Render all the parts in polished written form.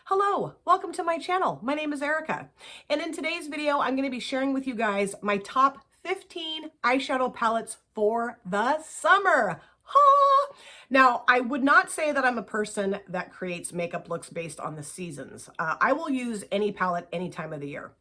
Hello, welcome to my channel. My name is Erica, and in today's video, I'm going to be sharing with you guys my top 15 eyeshadow palettes for the summer. Ha! Now, I would not say that I'm a person that creates makeup looks based on the seasons. I will use any palette any time of the year.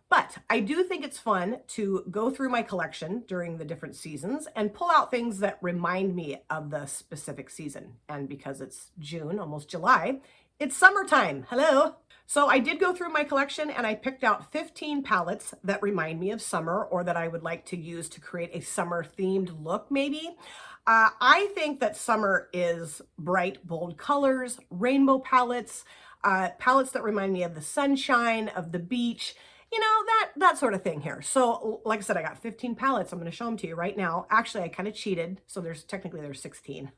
But I do think it's fun to go through my collection during the different seasons and pull out things that remind me of the specific season. And because it's June, almost July, it's summertime. Hello. So I did go through my collection and I picked out 15 palettes that remind me of summer or that I would like to use to create a summer themed look maybe. I think that summer is bright, bold colors, rainbow palettes, palettes that remind me of the sunshine, of the beach, you know, that sort of thing here. So like I said, I got 15 palettes. I'm going to show them to you right now. Actually, I kind of cheated. So there's 16.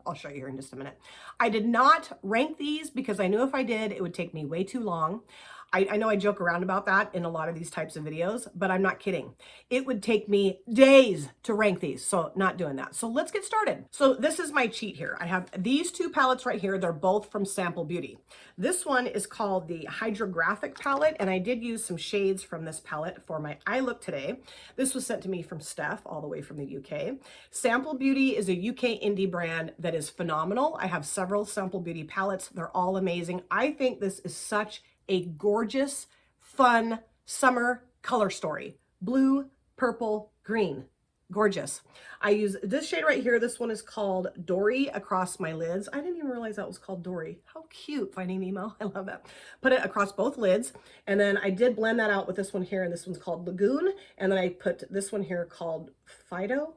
I'll show you here in just a minute. I did not rank these because I knew if I did, it would take me way too long. I know I joke around about that in a lot of these types of videos, but I'm not kidding. It would take me days to rank these, so not doing that. So let's get started. So this is my cheat here. I have these two palettes right here. They're both from Sample Beauty. This one is called the Hydrographic palette, and I did use some shades from this palette for my eye look today. This was sent to me from Steph, all the way from the UK. Sample Beauty is a UK indie brand that is phenomenal. I have several Sample Beauty palettes. They're all amazing. I think this is such a gorgeous, fun summer color story. Blue, purple, green. Gorgeous. I use this shade right here. This one is called Dory across my lids. I didn't even realize that was called Dory. How cute, Finding Nemo. I love that. Put it across both lids. And then I did blend that out with this one here. And this one's called Lagoon. And then I put this one here called Fido,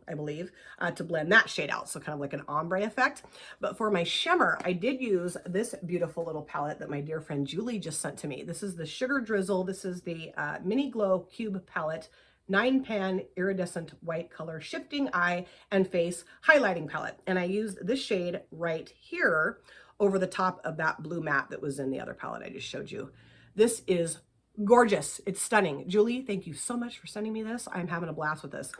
I believe, to blend that shade out. So kind of like an ombre effect. But for my shimmer, I did use this beautiful little palette that my dear friend Julie just sent to me. This is the Sugar Drizzle. This is the Mini Glow Cube Palette 9-pan iridescent white color shifting eye and face highlighting palette. And I used this shade right here over the top of that blue matte that was in the other palette I just showed you. This is gorgeous. It's stunning. Julie, thank you so much for sending me this. I'm having a blast with this.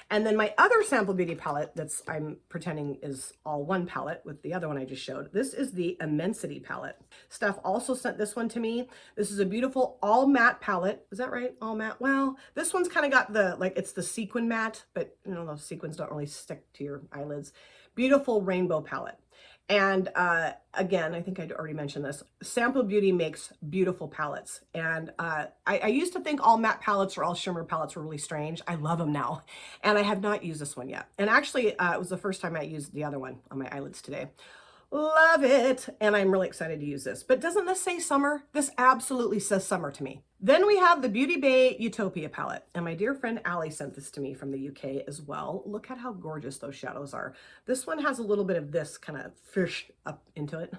And then my other Sample Beauty palette that's I'm pretending is all one palette with the other one I just showed. This is the Immensity palette. Steph also sent this one to me. This is a beautiful all matte palette. Is that right? All matte? Well, this one's kind of got the, like it's the sequin matte, but you know, those sequins don't really stick to your eyelids. Beautiful rainbow palette. And again, I think I'd already mentioned this, Sample Beauty makes beautiful palettes. And I used to think all matte palettes or all shimmer palettes were really strange. I love them now. And I have not used this one yet. And actually, it was the first time I used the other one on my eyelids today. Love it. And I'm really excited to use this. But doesn't this say summer? This absolutely says summer to me. Then we have the Beauty Bay Utopia palette. And my dear friend Allie sent this to me from the UK as well. Look at how gorgeous those shadows are. This one has a little bit of this kind of fish up into it.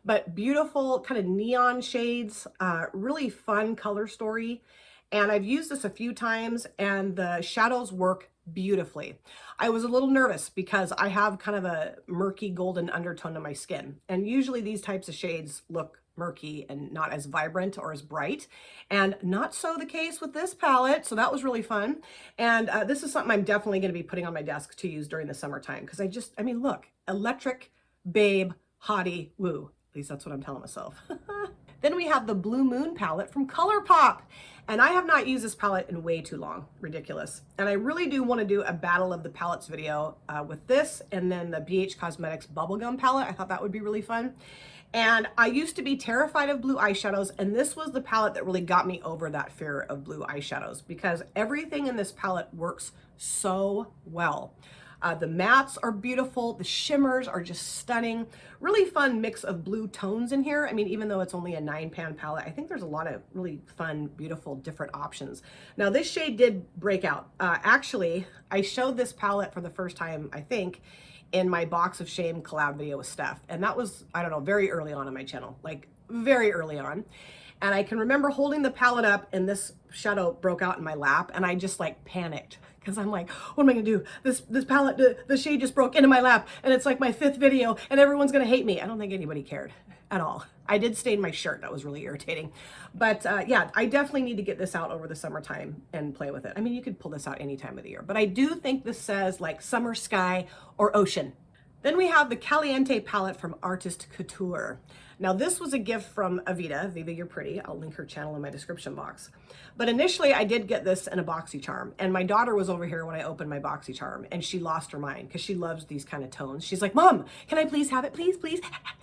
But beautiful kind of neon shades. Really fun color story. And I've used this a few times and the shadows work beautifully. I was a little nervous because I have kind of a murky golden undertone to my skin. And usually these types of shades look murky and not as vibrant or as bright. And not so the case with this palette. So that was really fun. And this is something I'm definitely going to be putting on my desk to use during the summertime. Because I mean, look, electric, babe, hottie, woo. At least that's what I'm telling myself. Then we have the Blue Moon palette from Colourpop. And I have not used this palette in way too long. Ridiculous. And I really do want to do a Battle of the Palettes video with this and then the BH Cosmetics Bubblegum palette. I thought that would be really fun. And I used to be terrified of blue eyeshadows, and this was the palette that really got me over that fear of blue eyeshadows because everything in this palette works so well. The mattes are beautiful. The shimmers are just stunning. Really fun mix of blue tones in here. I mean, even though it's only a 9-pan palette, I think there's a lot of really fun, beautiful, different options. Now, this shade did break out. Actually, I showed this palette for the first time, I think, in my Box of Shame collab video with Steph. And that was, I don't know, very early on my channel, like very early on. And I can remember holding the palette up and this shadow broke out in my lap and I just like panicked because I'm like, what am I gonna do? This palette, the shade just broke into my lap and it's like my 5th video and everyone's gonna hate me. I don't think anybody cared. at all. I did stain my shirt. That was really irritating. But yeah, I definitely need to get this out over the summertime and play with it. I mean, you could pull this out any time of the year, but I do think this says like summer sky or ocean. Then we have the Caliente palette from Artist Couture. Now this was a gift from Avita. Viva, you're pretty. I'll link her channel in my description box. But initially I did get this in a BoxyCharm, and my daughter was over here when I opened my BoxyCharm, and she lost her mind because she loves these kind of tones. She's like, Mom, can I please have it? Please, please.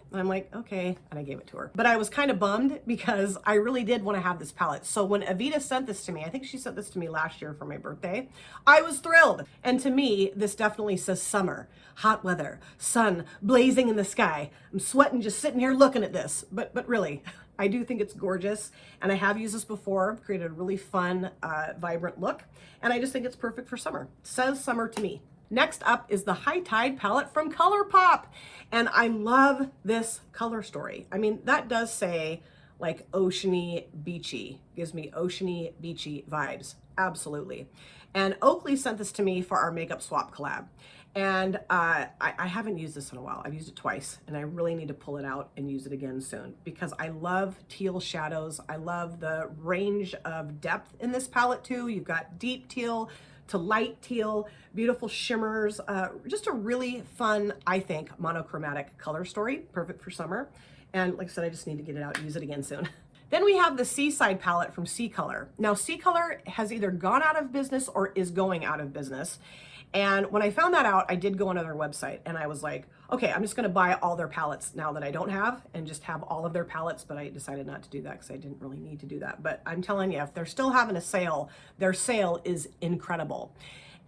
And I'm like, okay, and I gave it to her. But I was kind of bummed because I really did want to have this palette. So when Avita sent this to me, I think she sent this to me last year for my birthday, I was thrilled. And to me, this definitely says summer, hot weather, sun blazing in the sky. I'm sweating just sitting here looking at this, but really, I do think it's gorgeous. And I have used this before, created a really fun, vibrant look. And I just think it's perfect for summer. It says summer to me. Next up is the High Tide palette from Colourpop. And I love this color story. I mean, that does say like oceany, beachy. Gives me oceany, beachy vibes. Absolutely. And Oakley sent this to me for our makeup swap collab. And I haven't used this in a while. I've used it twice, and I really need to pull it out and use it again soon because I love teal shadows. I love the range of depth in this palette too. You've got deep teal to light teal, beautiful shimmers, just a really fun, I think, monochromatic color story, perfect for summer. And like I said, I just need to get it out and use it again soon. Then we have the Seaside palette from CColor. Now, CColor has either gone out of business or is going out of business. And when I found that out, I did go on their website and I was like, okay, I'm just gonna buy all their palettes now that I don't have and just have all of their palettes, but I decided not to do that because I didn't really need to do that. But I'm telling you, if they're still having a sale, their sale is incredible.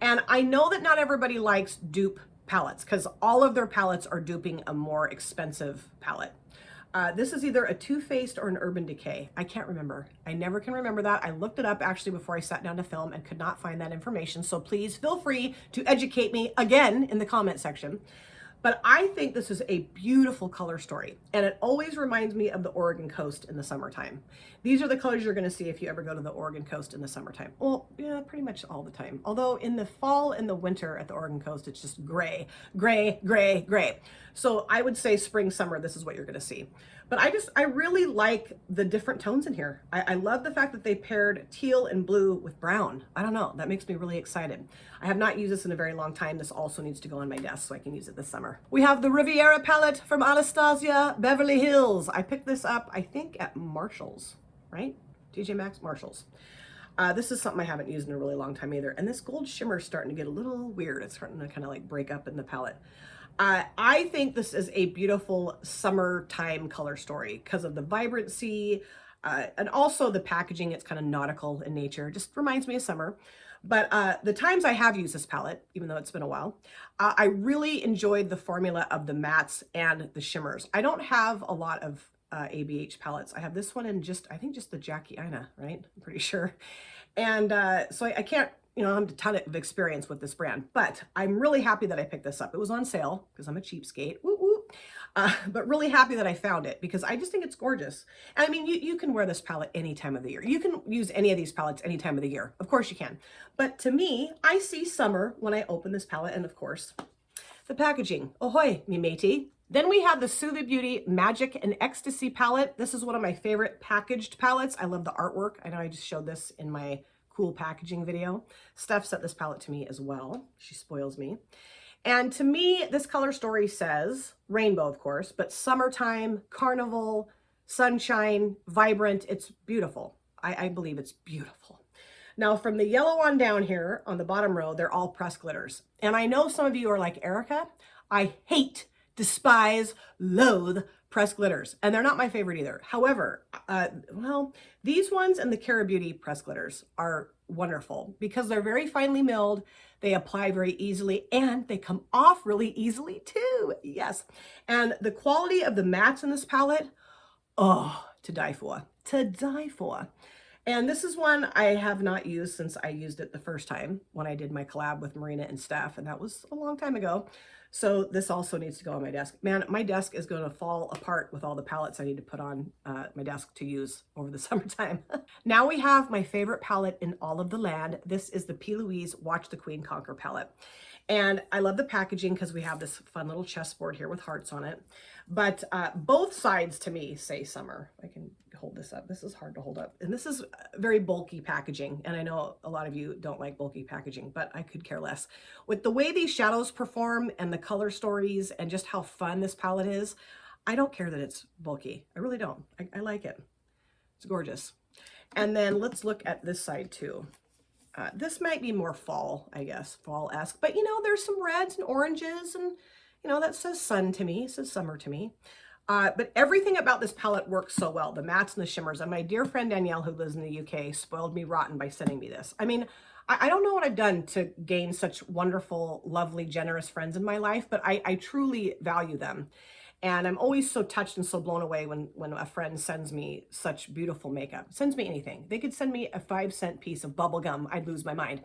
And I know that not everybody likes dupe palettes because all of their palettes are duping a more expensive palette. This is either a Too Faced or an Urban Decay. I can't remember. I never can remember that. I looked it up actually before I sat down to film and could not find that information. So please feel free to educate me again in the comment section. But I think this is a beautiful color story, and it always reminds me of the Oregon coast in the summertime. These are the colors you're going to see if you ever go to the Oregon coast in the summertime. Well, yeah, pretty much all the time. Although in the fall and the winter at the Oregon coast, it's just gray, gray, gray, gray. So I would say spring, summer, this is what you're going to see. But I really like the different tones in here. I love the fact that they paired teal and blue with brown. I don't know, that makes me really excited. I have not used this in a very long time. This also needs to go on my desk so I can use it this summer. We have the Riviera palette from Anastasia Beverly Hills. I picked this up, I think at Marshall's, right? TJ Maxx, Marshall's. This is something I haven't used in a really long time either. And this gold shimmer is starting to get a little weird. It's starting to kind of like break up in the palette. I think this is a beautiful summertime color story because of the vibrancy and also the packaging. It's kind of nautical in nature. Just reminds me of summer. But the times I have used this palette, even though it's been a while, I really enjoyed the formula of the mattes and the shimmers. I don't have a lot of ABH palettes. I have this one and I think just the Jackie Aina, right? I'm pretty sure. And so I can't, I have a ton of experience with this brand, but I'm really happy that I picked this up. It was on sale because I'm a cheapskate. Woo woo. But really happy that I found it because I just think it's gorgeous. And I mean, you can wear this palette any time of the year. You can use any of these palettes any time of the year. Of course you can. But to me, I see summer when I open this palette. And of course, the packaging. Ahoy, me matey. Then we have the Soothe Beauty Magic and Ecstasy palette. This is one of my favorite packaged palettes. I love the artwork. I know I just showed this in my cool packaging video. Steph sent this palette to me as well. She spoils me. And to me, this color story says rainbow, of course, but summertime, carnival, sunshine, vibrant. It's beautiful. I believe it's beautiful. Now, from the yellow on down here on the bottom row, they're all pressed glitters. And I know some of you are like, Erica, I hate, despise, loathe pressed glitters. And they're not my favorite either. However, well, these ones and the Cara Beauty pressed glitters are wonderful because they're very finely milled. They apply very easily and they come off really easily too. Yes. And the quality of the mattes in this palette, oh, to die for, to die for. And this is one I have not used since I used it the first time when I did my collab with Marina and Steph, and that was a long time ago. So this also needs to go on my desk. Man, my desk is going to fall apart with all the palettes I need to put on my desk to use over the summertime. Now we have my favorite palette in all of the land. This is the P. Louise Watch the Queen Conquer palette. And I love the packaging because we have this fun little chessboard here with hearts on it. But both sides to me say summer. I can hold this up. This is hard to hold up. And this is very bulky packaging. And I know a lot of you don't like bulky packaging, but I could care less. With the way these shadows perform and the color stories and just how fun this palette is, I don't care that it's bulky. I really don't. I like it. It's gorgeous. And then let's look at this side too. This might be more fall, I guess, fall-esque. But, you know, there's some reds and oranges and, you know, that says sun to me. It says summer to me. But everything about this palette works so well. The mattes and the shimmers. And my dear friend Danielle, who lives in the UK, spoiled me rotten by sending me this. I mean, I don't know what I've done to gain such wonderful, lovely, generous friends in my life, but I truly value them. And I'm always so touched and so blown away when a friend sends me such beautiful makeup. Sends me anything. They could send me a 5-cent piece of bubble gum. I'd lose my mind.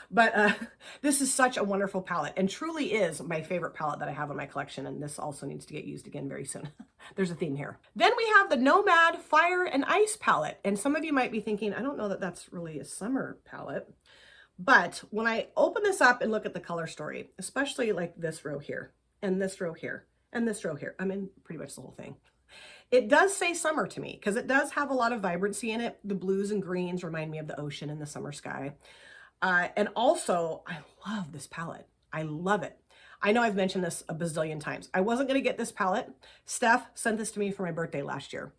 But this is such a wonderful palette and truly is my favorite palette that I have in my collection. And this also needs to get used again very soon. There's a theme here. Then we have the Nomad Fire and Ice palette. And some of you might be thinking, I don't know that that's really a summer palette. But when I open this up and look at the color story, especially like this row here and this row here, and this row here, I mean, pretty much the whole thing. It does say summer to me because it does have a lot of vibrancy in it. The blues and greens remind me of the ocean and the summer sky. And also, I love this palette. I love it. I know I've mentioned this a bazillion times. I wasn't going to get this palette. Steph sent this to me for my birthday last year.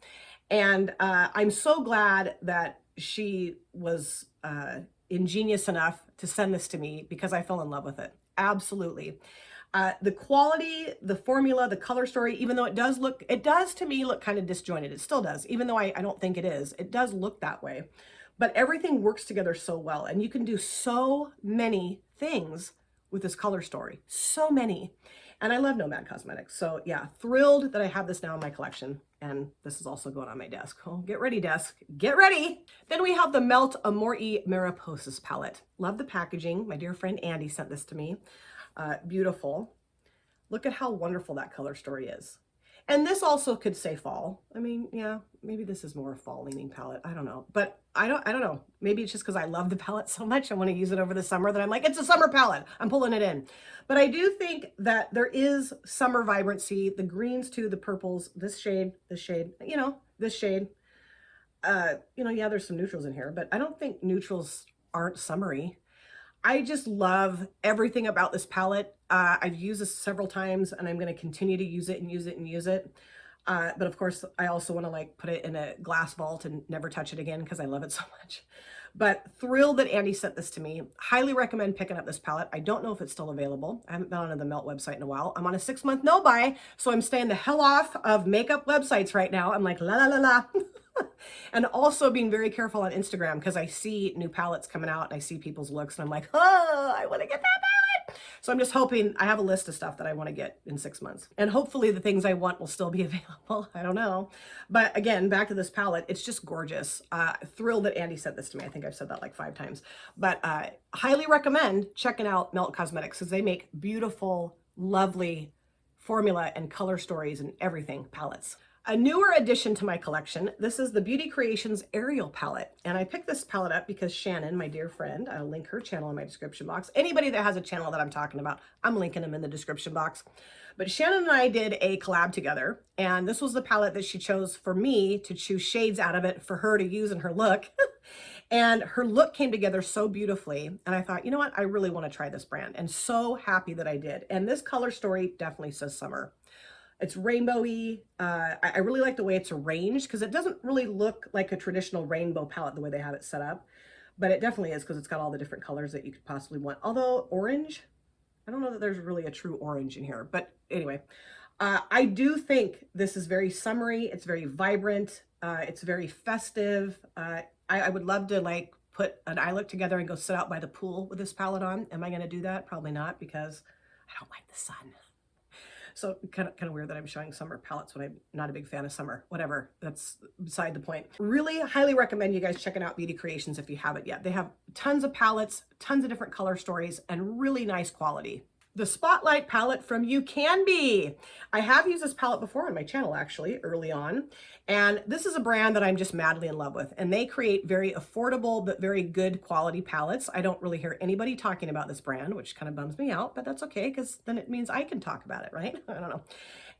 And I'm so glad that she was ingenious enough to send this to me because I fell in love with it. Absolutely. The quality, the formula, the color story, even though it does to me look kind of disjointed. It still does, even though I don't think it is. It does look that way. But everything works together so well. And you can do so many things with this color story. So many. And I love Nomad Cosmetics. So yeah, thrilled that I have this now in my collection. And this is also going on my desk. Oh, get ready, desk. Get ready. Then we have the Melt Amore Maripos palette. Love the packaging. My dear friend Andy sent this to me. Beautiful. Look at how wonderful that color story is. And this also could say fall. I mean, yeah, maybe this is more a fall leaning palette. I don't know, but I don't know. Maybe it's just because I love the palette so much. I want to use it over the summer that I'm like, it's a summer palette. I'm pulling it in. But I do think that there is summer vibrancy, the greens too, the purples, this shade, you know, this shade. You know, yeah, there's some neutrals in here, but I don't think neutrals aren't summery. I just love everything about this palette. I've used this several times and I'm going to continue to use it and use it and use it. But of course, I also want to like put it in a glass vault and never touch it again because I love it so much. But thrilled that Andy sent this to me. Highly recommend picking up this palette. I don't know if it's still available. I haven't been on the Melt website in a while. I'm on a 6-month no buy, so I'm staying the hell off of makeup websites right now. I'm like, la la la la. And also being very careful on Instagram because I see new palettes coming out and I see people's looks and I'm like, oh, I want to get that palette. So I'm just hoping I have a list of stuff that I want to get in 6 months. And hopefully the things I want will still be available. I don't know. But again, back to this palette, it's just gorgeous. Thrilled that Andy sent this to me. I think I've said that like 5 times. But highly recommend checking out Melt Cosmetics because they make beautiful, lovely formula and color stories and everything palettes. A newer addition to my collection, this is the Beauty Creations Aerial palette. And I picked this palette up because Shannon, my dear friend, I'll link her channel in my description box. Anybody that has a channel that I'm talking about, I'm linking them in the description box. But Shannon and I did a collab together, and this was the palette that she chose for me to choose shades out of it for her to use in her look. And her look came together so beautifully. And I thought, you know what? I really want to try this brand. And so happy that I did. And this color story definitely says summer. It's rainbowy. I really like the way it's arranged because it doesn't really look like a traditional rainbow palette the way they have it set up. But it definitely is because it's got all the different colors that you could possibly want. Although orange, I don't know that there's really a true orange in here. But anyway, I do think this is very summery. It's very vibrant. It's very festive. I would love to like put an eye look together and go sit out by the pool with this palette on. Am I going to do that? Probably not because I don't like the sun. So kind of weird that I'm showing summer palettes when I'm not a big fan of summer. Whatever, that's beside the point. Really highly recommend you guys checking out Beauty Creations if you haven't yet. They have tons of palettes, tons of different color stories, and really nice quality. The Spotlight palette from You Can Be. I have used this palette before on my channel, actually, early on. And this is a brand that I'm just madly in love with. And they create very affordable, but very good quality palettes. I don't really hear anybody talking about this brand, which kind of bums me out, but that's okay, because then it means I can talk about it, right? I don't know.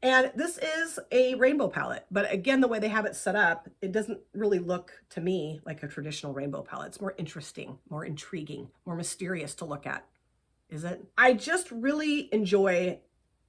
And this is a rainbow palette. But again, the way they have it set up, it doesn't really look to me like a traditional rainbow palette. It's more interesting, more intriguing, more mysterious to look at. Is it? I just really enjoy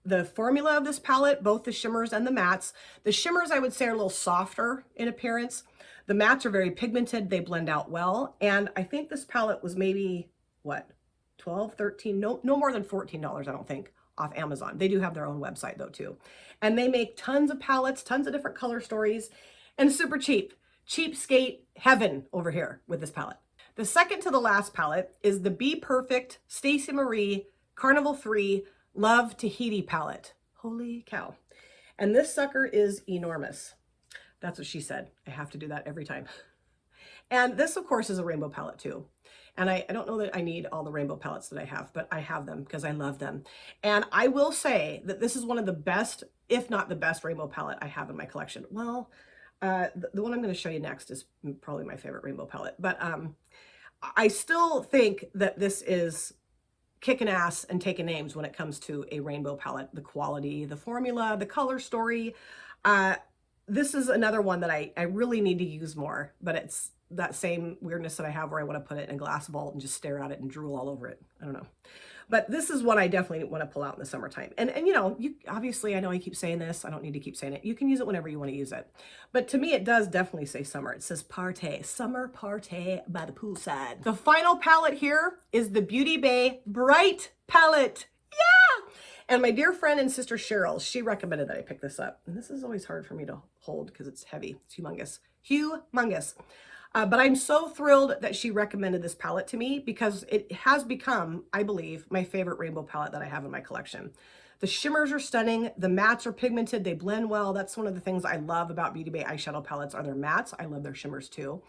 the formula of this palette, both the shimmers and the mattes. The shimmers, I would say, are a little softer in appearance. The mattes are very pigmented. They blend out well. And I think this palette was maybe, what, 12, 13, no more than $14, I don't think, off Amazon. They do have their own website though too. And they make tons of palettes, tons of different color stories, and super cheap. Cheapskate heaven over here with this palette. The second to the last palette is the Be Perfect Stacey Marie Carnival 3 Love Tahiti palette. Holy cow. And this sucker is enormous. That's what she said. I have to do that every time. And this, of course, is a rainbow palette too. And I don't know that I need all the rainbow palettes that I have, but I have them because I love them. And I will say that this is one of the best, if not the best, rainbow palette I have in my collection. Well, the one I'm going to show you next is probably my favorite rainbow palette. But I still think that this is kicking ass and taking names when it comes to a rainbow palette. The quality, the formula, the color story. This is another one that I really need to use more, but it's that same weirdness that I have where I want to put it in a glass vault and just stare at it and drool all over it. I don't know. But this is one I definitely want to pull out in the summertime. And you know, you obviously, I know I keep saying this. I don't need to keep saying it. You can use it whenever you want to use it. But to me, it does definitely say summer. It says party, summer party by the poolside. The final palette here is the Beauty Bay Bright palette. Yeah! And my dear friend and sister Cheryl, she recommended that I pick this up. And this is always hard for me to hold because it's heavy. It's humongous. Humongous. But I'm so thrilled that she recommended this palette to me because it has become, I believe, my favorite rainbow palette that I have in my collection. The shimmers are stunning. The mattes are pigmented. They blend well. That's one of the things I love about Beauty Bay eyeshadow palettes are their mattes. I love their shimmers too.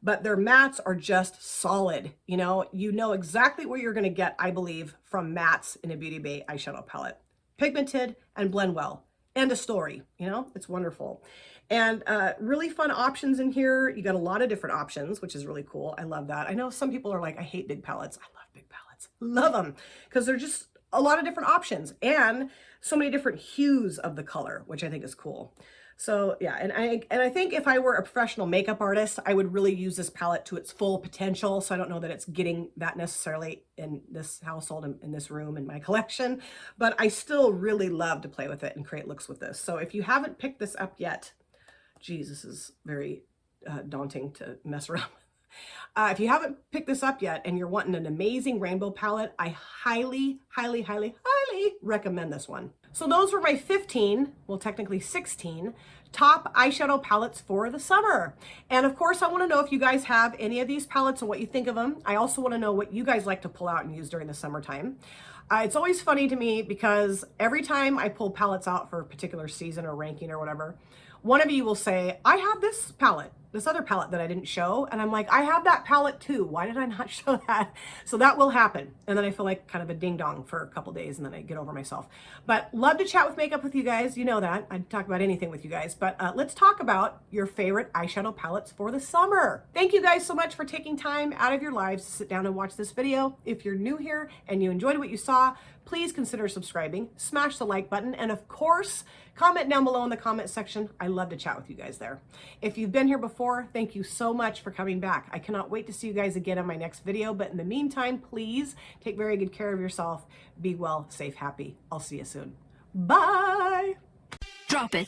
But their mattes are just solid. You know exactly what you're going to get, I believe, from mattes in a Beauty Bay eyeshadow palette. Pigmented and blend well. And a story, it's wonderful. And really fun options in here. You got a lot of different options, which is really cool. I love that. I know some people are like, I hate big palettes. I love big palettes. Love them because they're just a lot of different options and so many different hues of the color, which I think is cool. So yeah, and I think if I were a professional makeup artist, I would really use this palette to its full potential. So I don't know that it's getting that necessarily in this household, in this room, in my collection, but I still really love to play with it and create looks with this. So if you haven't picked this up yet, geez, this is very daunting to mess around with. If you haven't picked this up yet and you're wanting an amazing rainbow palette, I highly, highly, highly, highly recommend this one. So those were my 15, well, technically 16, top eyeshadow palettes for the summer. And of course, I want to know if you guys have any of these palettes and what you think of them. I also want to know what you guys like to pull out and use during the summertime. It's always funny to me because every time I pull palettes out for a particular season or ranking or whatever, one of you will say, I have this palette, this other palette that I didn't show. And I'm like, I have that palette too. Why did I not show that? So that will happen. And then I feel like kind of a ding dong for a couple days and then I get over myself. But love to chat with makeup with you guys. You know that. I'd talk about anything with you guys. But let's talk about your favorite eyeshadow palettes for the summer. Thank you guys so much for taking time out of your lives to sit down and watch this video. If you're new here and you enjoyed what you saw, please consider subscribing, smash the like button, and of course, comment down below in the comment section. I love to chat with you guys there. If you've been here before, thank you so much for coming back. I cannot wait to see you guys again in my next video, but in the meantime, please take very good care of yourself. Be well, safe, happy. I'll see you soon. Bye. Drop it.